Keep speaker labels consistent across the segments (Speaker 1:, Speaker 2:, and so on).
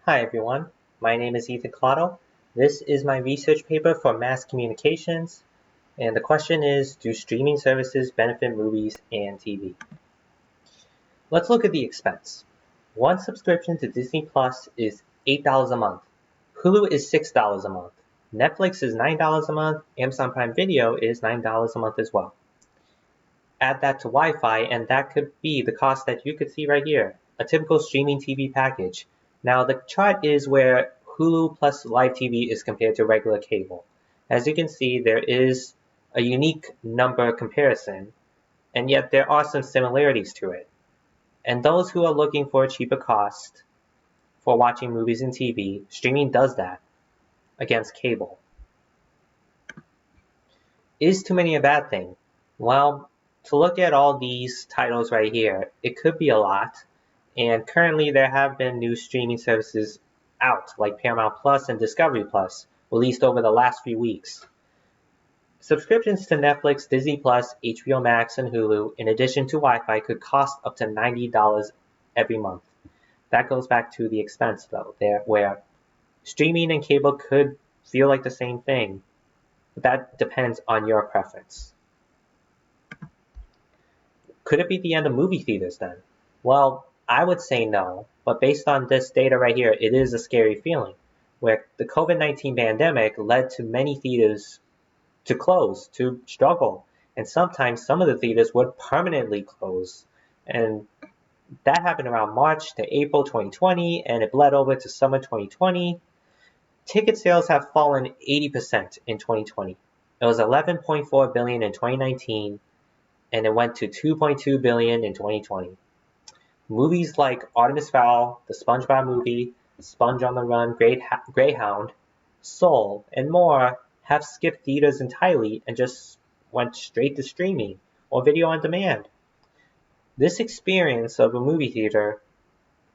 Speaker 1: Hi everyone, my name is Ethan Clotto. This is my research paper for mass communications, and the question is, do streaming services benefit movies and TV? Let's look at the expense. One subscription to Disney Plus is $8 a month. Hulu is $6 a month. Netflix is $9 a month. Amazon Prime Video is $9 a month as well. Add that to Wi-Fi and that could be the cost that you could see right here, a typical streaming TV package. Now the chart is where Hulu plus live TV is compared to regular cable. As you can see, there is a unique number comparison, and yet there are some similarities to it. And those who are looking for a cheaper cost for watching movies and TV, streaming does that against cable. Is too many a bad thing? Well, to look at all these titles right here, it could be a lot. And currently there have been new streaming services out, like Paramount Plus and Discovery Plus, released over the last few weeks. Subscriptions to Netflix, Disney Plus, HBO Max, and Hulu, in addition to Wi-Fi, could cost up to $90 every month. That goes back to the expense, though, where streaming and cable could feel like the same thing, but that depends on your preference. Could it be the end of movie theaters then? Well, I would say no, but based on this data right here, it is a scary feeling, where the COVID-19 pandemic led to many theaters to close, to struggle, and sometimes some of the theaters would permanently close. And that happened around March to April 2020, and it bled over to summer 2020. Ticket sales have fallen 80% in 2020. It was 11.4 billion in 2019, and it went to 2.2 billion in 2020. Movies like Artemis Fowl, the SpongeBob movie, Sponge on the Run, Greyhound, Soul, and more have skipped theaters entirely and just went straight to streaming or video on demand. This experience of a movie theater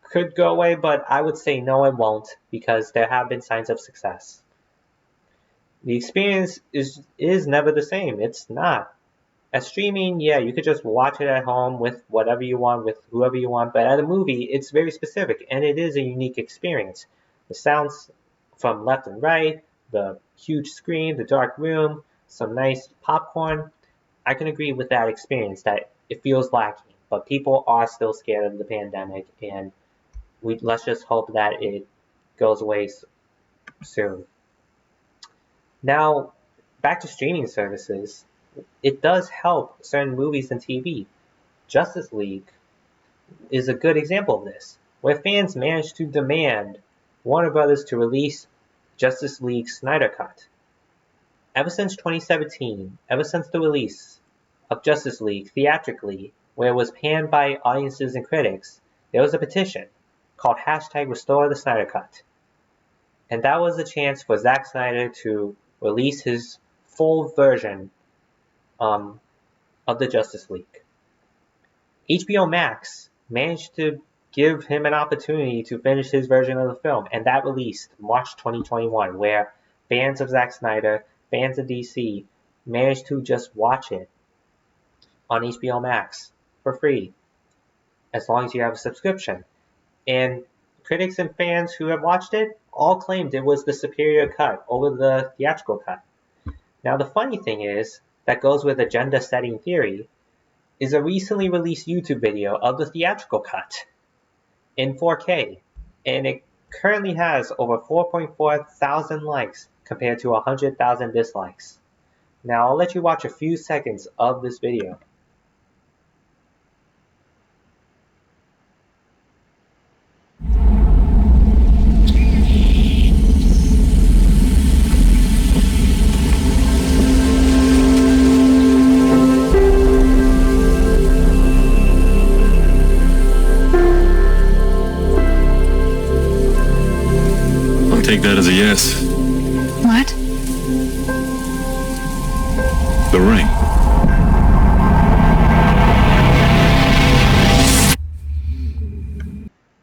Speaker 1: could go away, but I would say no, it won't, because there have been signs of success. The experience is never the same. It's not. At streaming, yeah, you could just watch it at home with whatever you want, with whoever you want, but at a movie, it's very specific, and it is a unique experience. The sounds from left and right, the huge screen, the dark room, some nice popcorn, I can agree with that experience, that it feels lacking, but people are still scared of the pandemic, and let's just hope that it goes away soon. Now, back to streaming services. It does help certain movies and TV. Justice League is a good example of this, where fans managed to demand Warner Brothers to release Justice League Snyder Cut. Ever since 2017, ever since the release of Justice League theatrically, where it was panned by audiences and critics, there was a petition called #Restore the Snyder Cut. And that was a chance for Zack Snyder to release his full version of the Justice League. HBO Max managed to give him an opportunity to finish his version of the film, and that released March 2021, where fans of Zack Snyder, fans of DC, managed to just watch it on HBO Max for free, as long as you have a subscription. And critics and fans who have watched it all claimed it was the superior cut over the theatrical cut. Now the funny thing is, that goes with agenda setting theory, is a recently released YouTube video of the theatrical cut in 4K, and it currently has over 4.4 thousand likes compared to 100,000 dislikes. Now I'll let you watch a few seconds of this video.
Speaker 2: Take that as a yes.
Speaker 3: What?
Speaker 2: The ring.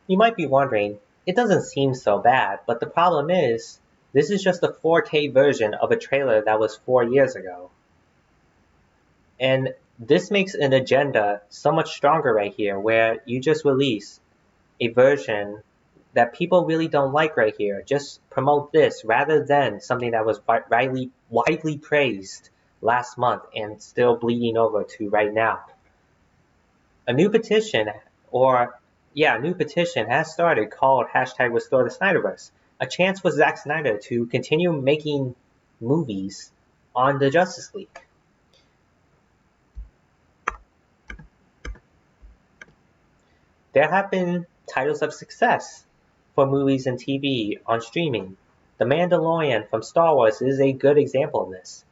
Speaker 1: You might be wondering, it doesn't seem so bad, but the problem is, this is just a 4K version of a trailer that was 4 years ago. And this makes an agenda so much stronger right here, where you just release a version that people really don't like right here. Just promote this rather than something that was widely praised last month and still bleeding over to right now. A new petition, a new petition has started called hashtag Restore the Snyderverse, a chance for Zack Snyder to continue making movies on the Justice League. There have been titles of success for movies and TV on streaming. The Mandalorian from Star Wars is a good example of this.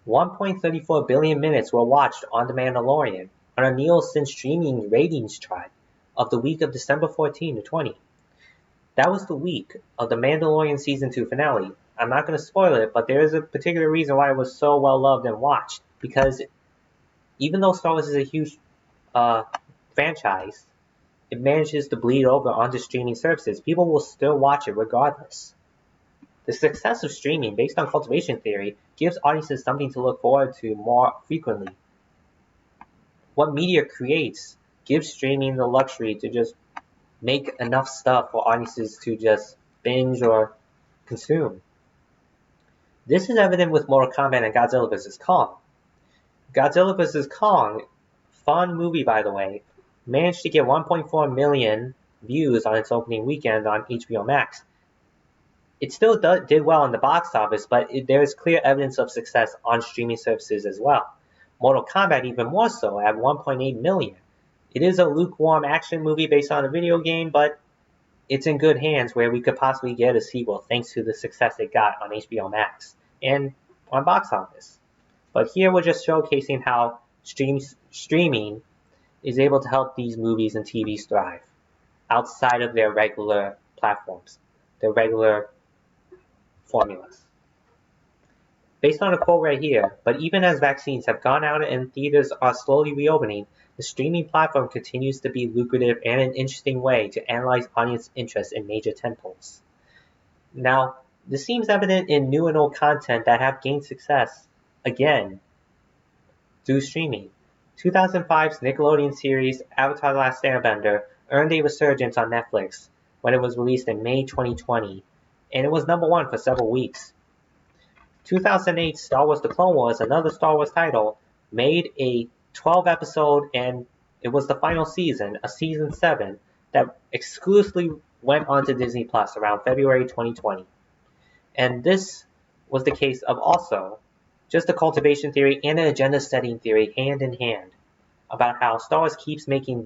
Speaker 1: 1.34 billion minutes were watched on The Mandalorian on a Nielsen streaming ratings chart of the week of December 14 to 20. That was the week of The Mandalorian Season 2 finale. I'm not going to spoil it, but there is a particular reason why it was so well loved and watched. Because even though Star Wars is a huge franchise, it manages to bleed over onto streaming services. People will still watch it regardless. The success of streaming, based on cultivation theory, gives audiences something to look forward to more frequently. What media creates gives streaming the luxury to just make enough stuff for audiences to just binge or consume. This is evident with Mortal Kombat and Godzilla vs. Kong. Godzilla vs. Kong, fun movie by the way, managed to get 1.4 million views on its opening weekend on HBO Max. It still did well in the box office, but there is clear evidence of success on streaming services as well. Mortal Kombat even more so at 1.8 million. It is a lukewarm action movie based on a video game, but it's in good hands where we could possibly get a sequel thanks to the success it got on HBO Max and on box office. But here we're just showcasing how streaming is able to help these movies and TVs thrive outside of their regular platforms, their regular formulas. Based on a quote right here, but even as vaccines have gone out and theaters are slowly reopening, the streaming platform continues to be lucrative and an interesting way to analyze audience interest in major tentpoles. Now, this seems evident in new and old content that have gained success, again, through streaming. 2005's Nickelodeon series Avatar: The Last Airbender earned a resurgence on Netflix when it was released in May 2020, and it was number one for several weeks. 2008's Star Wars The Clone Wars, another Star Wars title, made a 12-episode, and it was the final season, a season 7, that exclusively went onto Disney Plus around February 2020. And this was the case of also just a cultivation theory and an agenda setting theory hand in hand about how Star Wars keeps making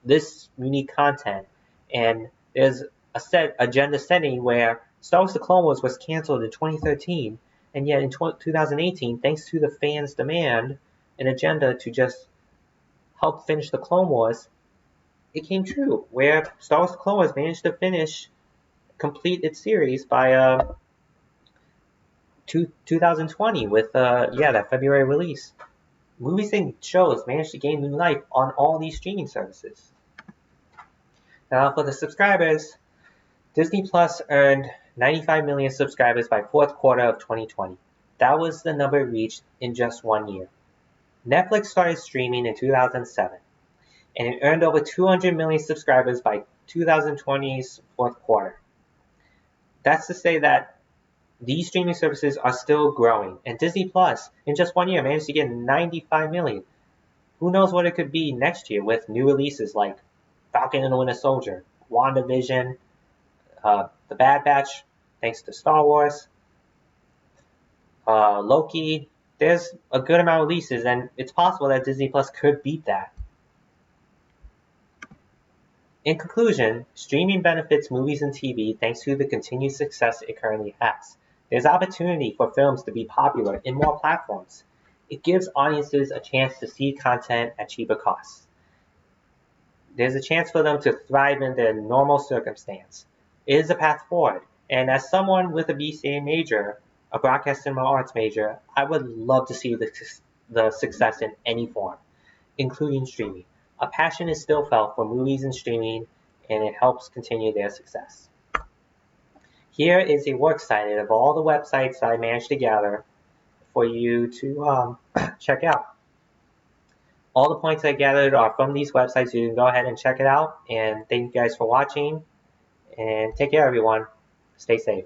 Speaker 1: this unique content, and there's a set agenda setting where Star Wars The Clone Wars was canceled in 2013, and yet in 2018, thanks to the fans' demand and agenda to just help finish the Clone Wars, it came true, where Star Wars The Clone Wars managed to complete its series by 2020 with that February release. Movies and shows managed to gain new life on all these streaming services. Now for the subscribers, Disney Plus earned 95 million subscribers by fourth quarter of 2020. That was the number it reached in just 1 year. Netflix started streaming in 2007, and it earned over 200 million subscribers by 2020's fourth quarter. That's to say that these streaming services are still growing, and Disney Plus, in just 1 year, managed to get 95 million. Who knows what it could be next year with new releases like Falcon and the Winter Soldier, WandaVision, The Bad Batch, thanks to Star Wars, Loki. There's a good amount of releases, and it's possible that Disney Plus could beat that. In conclusion, streaming benefits movies and TV thanks to the continued success it currently has. There's opportunity for films to be popular in more platforms. It gives audiences a chance to see content at cheaper costs. There's a chance for them to thrive in their normal circumstance. It is a path forward, and as someone with a BCA major, a broadcast cinema arts major, I would love to see the success in any form, including streaming. A passion is still felt for movies and streaming, and it helps continue their success. Here is a Works Cited of all the websites I managed to gather for you to check out. All the points I gathered are from these websites, so you can go ahead and check it out. And thank you guys for watching. And take care, everyone. Stay safe.